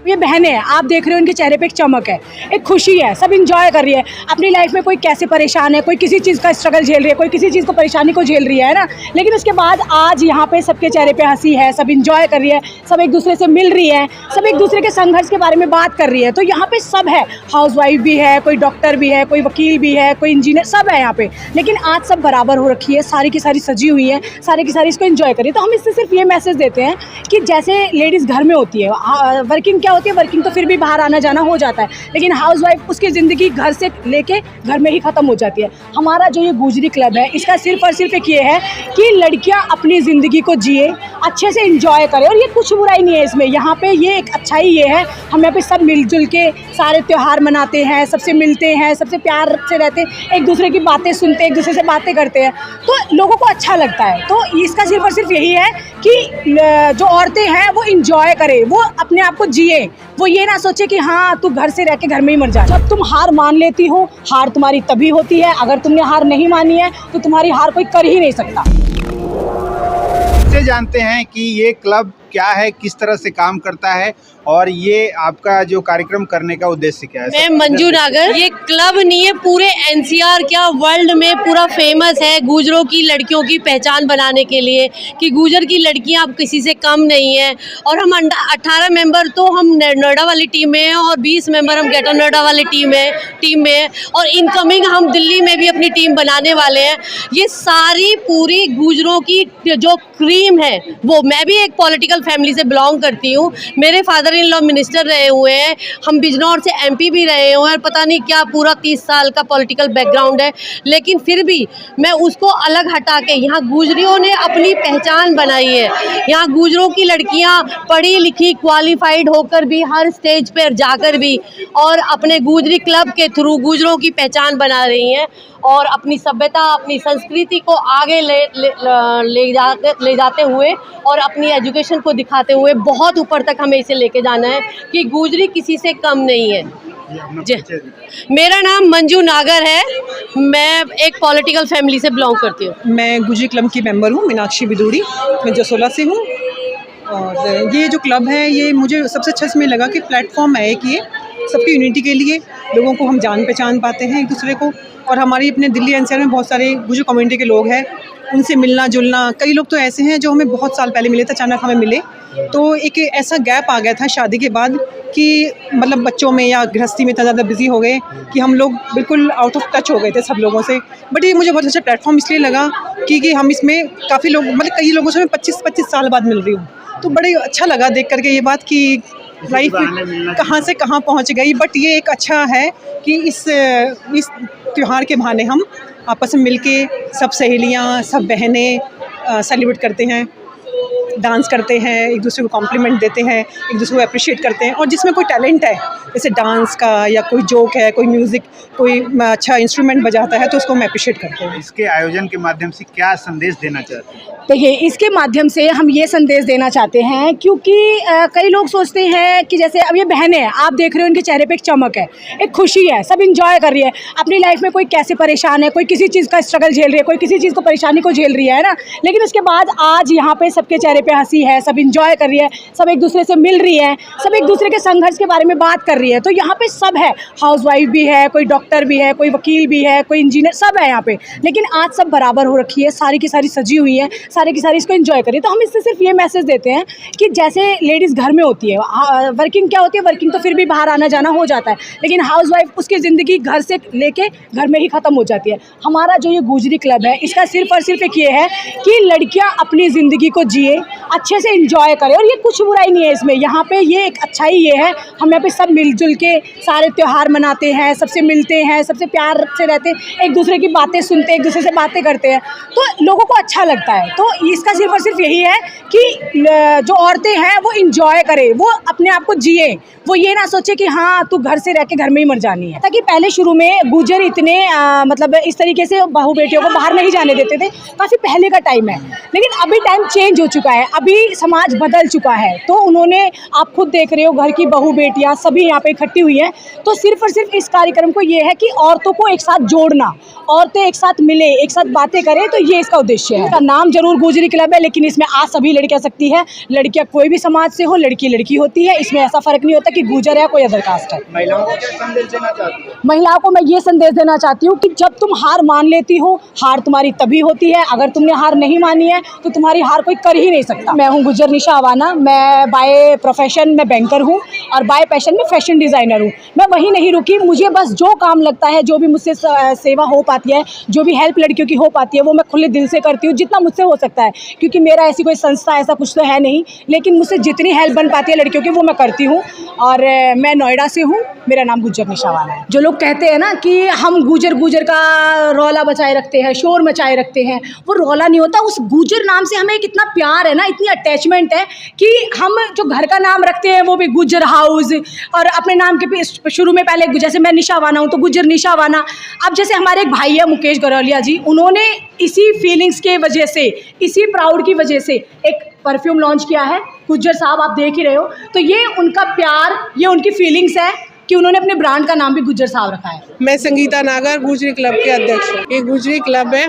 ये बहन है, आप देख रहे हो इनके चेहरे पे एक चमक है, एक खुशी है, सब इंजॉय कर रही है अपनी लाइफ में। कोई कैसे परेशान है, कोई किसी चीज़ का स्ट्रगल झेल रही है, कोई किसी चीज़ को परेशानी को झेल रही है ना, लेकिन उसके बाद आज यहाँ पे सबके चेहरे पे हंसी है, सब इंजॉय कर रही है, सब एक दूसरे से मिल रही है, सब एक दूसरे के संघर्ष के बारे में बात कर रही है। तो यहाँ पे सब है, हाउसवाइफ भी है, कोई डॉक्टर भी है, कोई वकील भी है, कोई इंजीनियर, सब है यहाँ पे। लेकिन आज सब बराबर हो रखी है, सारी की सारी सजी हुई है, सारी की सारी इसको एंजॉय करिए। तो हम इससे सिर्फ ये मैसेज देते हैं कि जैसे लेडीज़ घर में होती है, वर्किंग क्या होती है, वर्किंग तो फिर भी बाहर आना जाना हो जाता है, लेकिन हाउसवाइफ उसकी ज़िंदगी घर से लेके घर में ही ख़त्म हो जाती है। हमारा जो ये गुजरी क्लब है, इसका सिर्फ और सिर्फ एक ये है कि लड़कियां अपनी ज़िंदगी को जिए, अच्छे से एंजॉय करें, और ये कुछ बुराई नहीं है इसमें। यहाँ पे ये एक अच्छाई ये है, हम यहाँ पे सब मिलजुल के सारे त्यौहार मनाते हैं, सबसे मिलते हैं, सबसे प्यार से रहते हैं, एक दूसरे की बातें सुनते हैं, एक दूसरे से बातें करते हैं, तो लोगों को अच्छा लगता है। तो इसका सिर्फ और सिर्फ यही है कि जो औरतें हैं वो इंजॉय करें, वो अपने आप को जिए, वो ये ना सोचे कि हाँ तू घर से रह के घर में ही मर जा। जब तुम हार मान लेती हो, हार तुम्हारी तभी होती है, अगर तुमने हार नहीं मानी है तो तुम्हारी हार कोई कर ही नहीं सकता। से जानते हैं कि ये क्लब क्या है, किस तरह से काम करता है, और ये आपका जो कार्यक्रम करने का उद्देश्य क्या है? मैं मंजू नागर। ये क्लब नहीं है, पूरे एनसीआर क्या वर्ल्ड में पूरा फेमस है गुजरों की लड़कियों की पहचान बनाने के लिए, कि गुजर की लड़कियां अब किसी से कम नहीं है। और हम 18 मेंबर तो हम नोएडा वाली टीम में हैं, और 20 मेंबर हम ग्रेटर नोएडा वाली टीम में हैं, और इनकमिंग हम दिल्ली में भी अपनी टीम बनाने वाले हैं। ये सारी पूरी गुजरों की जो क्रीम है, वो मैं भी एक पॉलिटिकल फैमिली से बिलोंग करती हूँ। मेरे फादर इन लॉ मिनिस्टर रहे हुए हैं, हम बिजनौर से एमपी भी रहे हुए हैं, पता नहीं क्या पूरा 30 साल का पॉलिटिकल बैकग्राउंड है, लेकिन फिर भी मैं उसको अलग हटा के यहाँ गुजरियों ने अपनी पहचान बनाई है। यहाँ गुजरों की लड़कियाँ पढ़ी लिखी क्वालिफाइड होकर भी हर स्टेज पर जाकर भी और अपने गुजरी क्लब के थ्रू गुजरों की पहचान बना रही हैं, और अपनी सभ्यता अपनी संस्कृति को आगे ले जाते हुए और अपनी एजुकेशन को दिखाते हुए बहुत ऊपर तक हमें इसे लेके जाना है कि गुजरी किसी से कम नहीं है। जी, मेरा नाम मंजू नागर है, मैं एक पॉलिटिकल फैमिली से बिलोंग करती हूँ। मैं गुजरी क्लब की मेंबर हूँ, मीनाक्षी बिदूरी, मैं जसोला से हूँ। और ये जो क्लब है, ये मुझे सबसे अच्छा इसमें लगा कि प्लेटफॉर्म है कि ये सबकी यूनिटी के लिए, लोगों को हम जान पहचान पाते हैं एक दूसरे को। और हमारी अपने दिल्ली एनसीआर में बहुत सारे गुजर कम्युनिटी के लोग हैं, उनसे मिलना जुलना। कई लोग तो ऐसे हैं जो हमें बहुत साल पहले मिले थे, अचानक हमें मिले, तो एक ऐसा गैप आ गया था शादी के बाद कि मतलब बच्चों में या गृहस्थी में इतना ज़्यादा बिजी हो गए कि हम लोग बिल्कुल आउट ऑफ टच हो गए थे सब लोगों से। बट ये मुझे बहुत अच्छा प्लेटफॉर्म इसलिए लगा कि हम इसमें काफ़ी लोग, मतलब कई लोगों से मैं 25-25 साल बाद मिल रही हूँ, तो बड़े अच्छा लगा देख करके ये बात कि लाइफ कहाँ से कहाँ पहुँच गई। बट ये एक अच्छा है कि इस त्यौहार के बहाने हम आपस में मिलके सब सहेलियाँ, सब बहनें सेलिब्रेट करते हैं, डांस करते हैं, एक दूसरे को कॉम्प्लीमेंट देते हैं, एक दूसरे को अप्रिशिएट करते हैं। और जिसमें कोई टैलेंट है, जैसे डांस का या कोई जोक है, कोई म्यूज़िक, कोई अच्छा इंस्ट्रूमेंट बजाता है, तो उसको हम अप्रिशिएट करते हैं। इसके आयोजन के माध्यम से क्या संदेश देना चाहते हैं? देखिए, इसके माध्यम से हम ये संदेश देना चाहते हैं, क्योंकि कई लोग सोचते हैं कि जैसे अब ये बहन है, आप देख रहे हो इनके चेहरे पे एक चमक है, एक खुशी है, सब इंजॉय कर रही है अपनी लाइफ में। कोई कैसे परेशान है, कोई किसी चीज़ का स्ट्रगल झेल रही है, कोई किसी चीज़ को परेशानी को झेल रही है ना, लेकिन उसके बाद आज यहाँ पे सबके चेहरे पे हंसी है, सब इंजॉय कर रही है, सब एक दूसरे से मिल रही है, सब एक दूसरे के संघर्ष के बारे में बात कर रही है। तो यहाँ पे सब है, हाउसवाइफ भी है, कोई डॉक्टर भी है, कोई वकील भी है, कोई इंजीनियर, सब है यहाँ पे, लेकिन आज सब बराबर हो रखी है, सारी की सारी सजी हुई है, सारी की सारी इसको एंजॉय करिए। तो हम इससे सिर्फ ये मैसेज देते हैं कि जैसे लेडीज़ घर में होती है, वर्किंग क्या होती है, वर्किंग तो फिर भी बाहर आना जाना हो जाता है, लेकिन हाउसवाइफ उसकी ज़िंदगी घर से लेके घर में ही ख़त्म हो जाती है। हमारा जो ये गुजरी क्लब है, इसका सिर्फ और सिर्फ एक ये है कि लड़कियां अपनी ज़िंदगी को जिए, अच्छे से एंजॉय करें, और ये कुछ बुराई नहीं है इसमें। यहाँ पे ये एक अच्छाई ये है, हम यहाँ पे सब मिलजुल के सारे त्यौहार मनाते हैं, सबसे मिलते हैं, सबसे प्यार से रहते हैं, एक दूसरे की बातें सुनते हैं, एक दूसरे से बातें करते हैं, तो लोगों को अच्छा लगता है। तो इसका सिर्फ और सिर्फ यही है कि जो औरतें हैं वो इंजॉय करें, वो अपने आप को जिए, वो ये ना सोचे कि हाँ तू घर से रह के घर में ही मर जानी है। ताकि पहले शुरू में गुजर इतने मतलब इस तरीके से बहू बेटियों को बाहर नहीं जाने देते थे, काफ़ी पहले का टाइम है, लेकिन अभी टाइम चेंज हो चुका है। है, अभी समाज बदल चुका है। तो उन्होंने, आप खुद देख रहे हो, घर की बहू बेटियां सभी यहाँ पे इकट्ठी हुई हैं। तो सिर्फ और सिर्फ इस कार्यक्रम को ये है कि औरतों को एक साथ जोड़ना, औरतें एक साथ मिले, एक साथ बातें करें, तो ये इसका उद्देश्य है। इसका नाम जरूर गुजरी क्लब है, लेकिन इसमें आ सभी लड़कियां सकती है। लड़कियां कोई भी समाज से हो, लड़की लड़की होती है, इसमें ऐसा फर्क नहीं होता कि गुजर है कोई अदर कास्ट है। महिलाओं को क्या संदेश देना चाहती है? महिलाओं को मैं ये संदेश देना चाहती हूँ कि जब तुम हार मान लेती हो, हार तुम्हारी तभी होती है। अगर तुमने हार नहीं मानी है तो तुम्हारी हार कोई कर ही नहीं सकता। मैं हूँ गुजर निशा अवाना, मैं बाय प्रोफेशन में बैंकर हूँ और बाय पैशन में फैशन डिज़ाइनर हूँ। मैं वहीं नहीं रुकी, मुझे बस जो काम लगता है, जो भी मुझसे सेवा हो पाती है, जो भी हेल्प लड़कियों की हो पाती है, वो मैं खुले दिल से करती हूँ, जितना मुझसे हो सकता है। क्योंकि मेरा ऐसी कोई संस्था ऐसा कुछ तो है नहीं, लेकिन मुझसे जितनी हेल्प बन पाती है लड़कियों की, वो मैं करती हूँ। और मैं नोएडा से हूँ, मेरा नाम गुजर निशा अवाना है। जो लोग कहते हैं ना कि हम गुजर का रौला बचाए रखते हैं, शोर मचाए रखते हैं, वो रौला नहीं होता। उस गुजर नाम से हमें कितना प्यार है ना, इतनी अटैचमेंट है कि हम जो घर का नाम रखते हैं वो भी गुजर हाउस, और अपने नाम के शुरू में पहले, जैसे मैं निशा अवाना हूँ तो गुजर निशा अवाना। अब जैसे हमारे एक भाई है मुकेश गौरलिया जी, उन्होंने इसी फीलिंग्स के वजह से, इसी प्राउड की वजह से एक परफ्यूम लॉन्च किया है। गुजर साहब आप देख ही रहे हो, तो ये उनका प्यार, ये उनकी फीलिंग्स है कि उन्होंने अपने ब्रांड का नाम भी गुजर साहब रखा है। मैं संगीता नागर, गुजरी क्लब के अध्यक्ष हूँ। ये गुजरी क्लब है,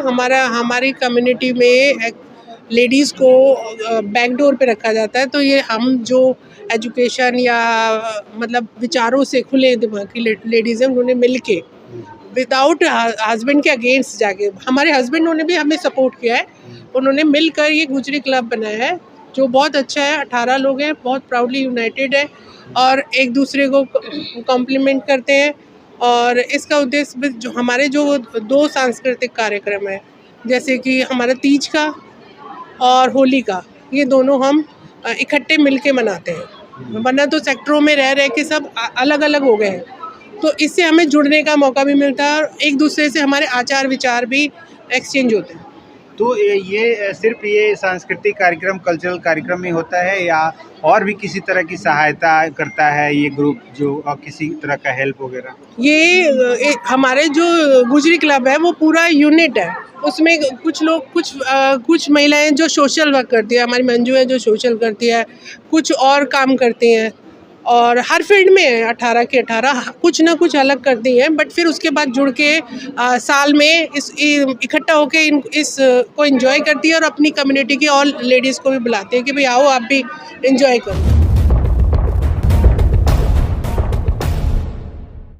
हमारी कम्युनिटी में लेडीज़ को बैकडोर पे रखा जाता है। तो ये हम जो एजुकेशन या मतलब विचारों से खुले दिमाग की लेडीज़ हैं, उन्होंने मिल के विदाउट हस्बैंड के अगेंस्ट जाके, हमारे हस्बैंड ने भी हमें सपोर्ट किया है, उन्होंने मिलकर ये गुजरी क्लब बनाया है, जो बहुत अच्छा है। 18 लोग हैं, बहुत प्राउडली यूनाइटेड है और एक दूसरे को कॉम्प्लीमेंट करते हैं। और इसका उद्देश्य जो हमारे जो 2 सांस्कृतिक कार्यक्रम है, जैसे कि हमारा तीज का और होली का, ये दोनों हम इकट्ठे मिलके मनाते हैं। वरना तो सेक्टरों में रह के सब अलग अलग हो गए हैं, तो इससे हमें जुड़ने का मौका भी मिलता है और एक दूसरे से हमारे आचार विचार भी एक्सचेंज होते हैं। तो ये सिर्फ ये सांस्कृतिक कार्यक्रम, कल्चरल कार्यक्रम में होता है या और भी किसी तरह की सहायता करता है ये ग्रुप, जो किसी तरह का हेल्प वगैरह? ये हमारे जो गुजरी क्लब है वो पूरा यूनिट है। उसमें कुछ महिलाएं जो सोशल वर्क करती है, हमारी मंजू है जो सोशल करती है, कुछ और काम करती हैं और हर फील्ड में है। 18 के 18 कुछ ना कुछ अलग करती हैं, बट फिर उसके बाद जुड़ के साल में इकट्ठा होके इस को एंजॉय करती है और अपनी कम्युनिटी की और लेडीज़ को भी बुलाते हैं कि भाई आओ आप भी एंजॉय करो।